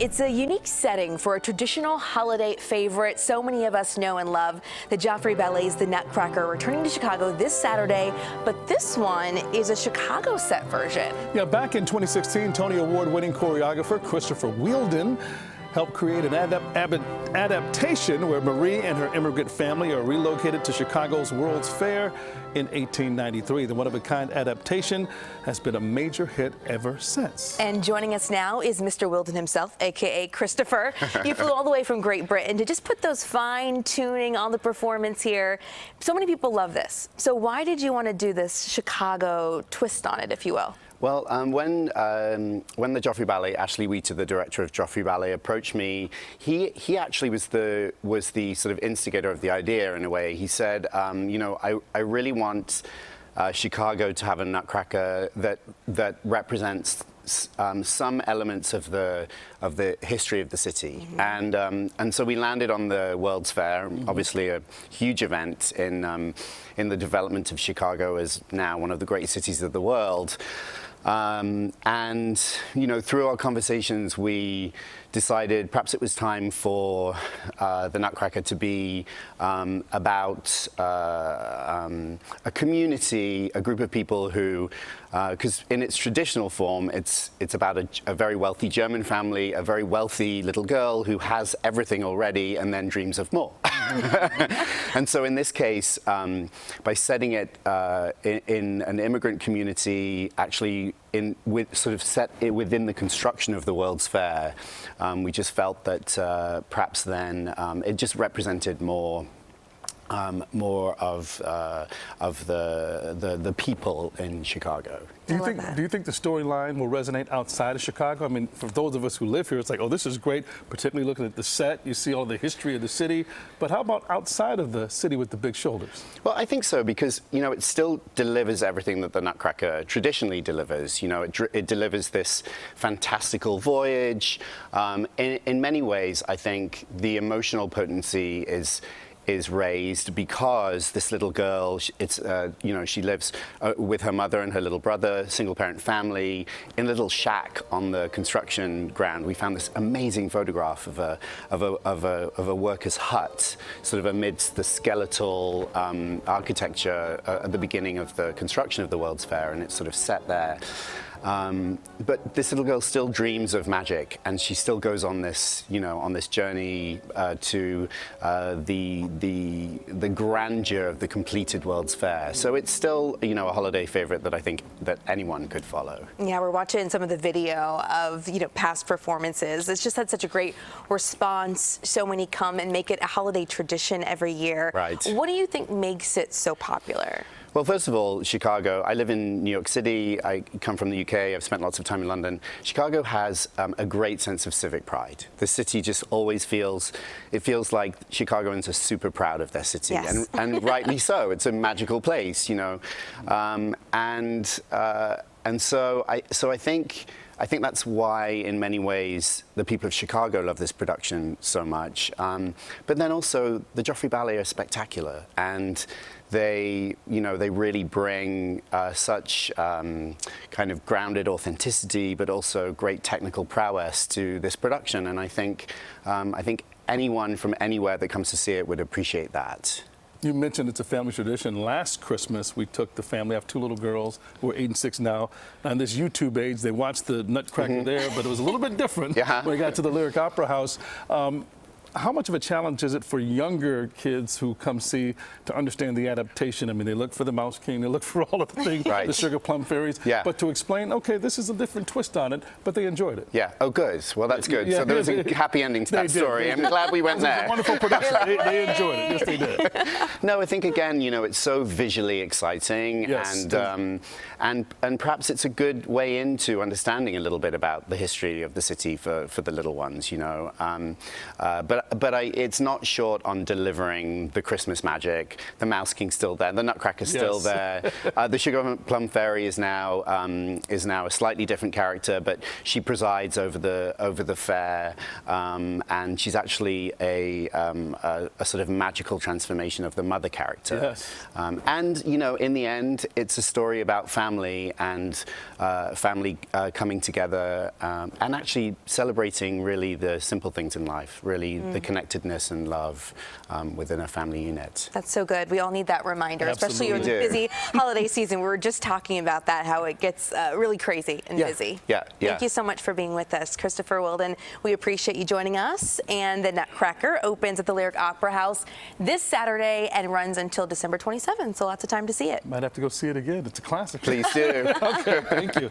It's a unique setting for a traditional holiday favorite so many of us know and love. The Joffrey Ballet's The Nutcracker returning to Chicago this Saturday, but this one is a Chicago set version. Yeah, back in 2016, Tony Award-winning choreographer Christopher Wheeldon helped create an adaptation where Marie and her immigrant family are relocated to Chicago's World's Fair in 1893. The one-of-a-kind adaptation has been a major hit ever since. And joining us now is Mr. Wheeldon himself, a.k.a. Christopher. You flew all the way from Great Britain to just put those fine-tuning on the performance here. So many people love this. So why did you want to do this Chicago twist on it, if you will? Well, when the Joffrey Ballet, Ashley Wheater, the director of Joffrey Ballet, approached me, he actually was the sort of instigator of the idea in a way. He said, you know, I really want Chicago to have a Nutcracker that represents some elements of the history of the city, and so we landed on the World's Fair, obviously a huge event in the development of Chicago as now one of the great cities of the world. And you know, through our conversations, we decided perhaps it was time for the Nutcracker to be about a community, a group of people who, because in its traditional form, it's about a very wealthy German family, a very wealthy little girl who has everything already and then dreams of more. And so in this case, by setting it in an immigrant community, actually sort of set it within the construction of the World's Fair, we just felt that perhaps then it just represented more of the people in Chicago. Do you think the storyline will resonate outside of Chicago? I mean, for those of us who live here, it's like, oh, this is great, particularly looking at the set. You see all the history of the city. But how about outside of the city with the big shoulders? Well, I think so, because, you know, it still delivers everything that the Nutcracker traditionally delivers. You know, it delivers this fantastical voyage. In many ways, I think the emotional potency is raised because this little girl, you know, she lives with her mother and her little brother, single-parent family, in a little shack on the construction ground. We found this amazing photograph of a worker's hut, sort of amidst the skeletal architecture at the beginning of the construction of the World's Fair, and it's sort of set there. But this little girl still dreams of magic, and she still goes on this, you know, on this journey to the grandeur of the completed World's Fair. So it's still, you know, a holiday favorite that I think that anyone could follow. Yeah, we're watching some of the video of, you know, past performances. It's just had such a great response. So many come and make it a holiday tradition every year. Right. What do you think makes it so popular? Well, first of all, Chicago, I live in New York City, I come from the UK, I've spent lots of time in London. Chicago has a great sense of civic pride. The city just always feels like Chicagoans are super proud of their city, yes. and rightly so. It's a magical place, you know. And so I think that's why, in many ways, the people of Chicago love this production so much. But then also, the Joffrey Ballet are spectacular, and they really bring such kind of grounded authenticity, but also great technical prowess to this production. And I think anyone from anywhere that comes to see it would appreciate that. You mentioned it's a family tradition. Last Christmas, we took the family. I have two little girls who are 8 and 6 now. On this YouTube age, they watched the Nutcracker there, but it was a little bit different when we got to the Lyric Opera House. How much of a challenge is it for younger kids who come see to understand the adaptation? I mean, they look for the Mouse King, they look for all of the things, the Sugar Plum Fairies, but to explain, okay, this is a different twist on it, but they enjoyed it. Yeah, oh good, well that's good. Yeah, so there was a happy ending to that story. I'm glad we went there. It was a wonderful production, they enjoyed it, yes they did. No, I think again, you know, it's so visually exciting, yes, and perhaps it's a good way into understanding a little bit about the history of the city for the little ones, you know. But it's not short on delivering the Christmas magic. The Mouse King's still there. The Nutcracker's still there. The Sugar Plum Fairy is now a slightly different character, but she presides over the fair, and she's actually a sort of magical transformation of the mother character. Yes. And you know, in the end, it's a story about family and family coming together and actually celebrating really the simple things in life, really the connectedness and love within a family unit. That's so good. We all need that reminder, especially Absolutely. in the busy holiday season. We were just talking about that, how it gets really crazy and busy. Yeah. Thank you so much for being with us, Christopher Wilden. We appreciate you joining us. And the Nutcracker opens at the Lyric Opera House this Saturday and runs until December 27th, so lots of time to see it. Might have to go see it again. It's a classic. Please do. Okay, thank you.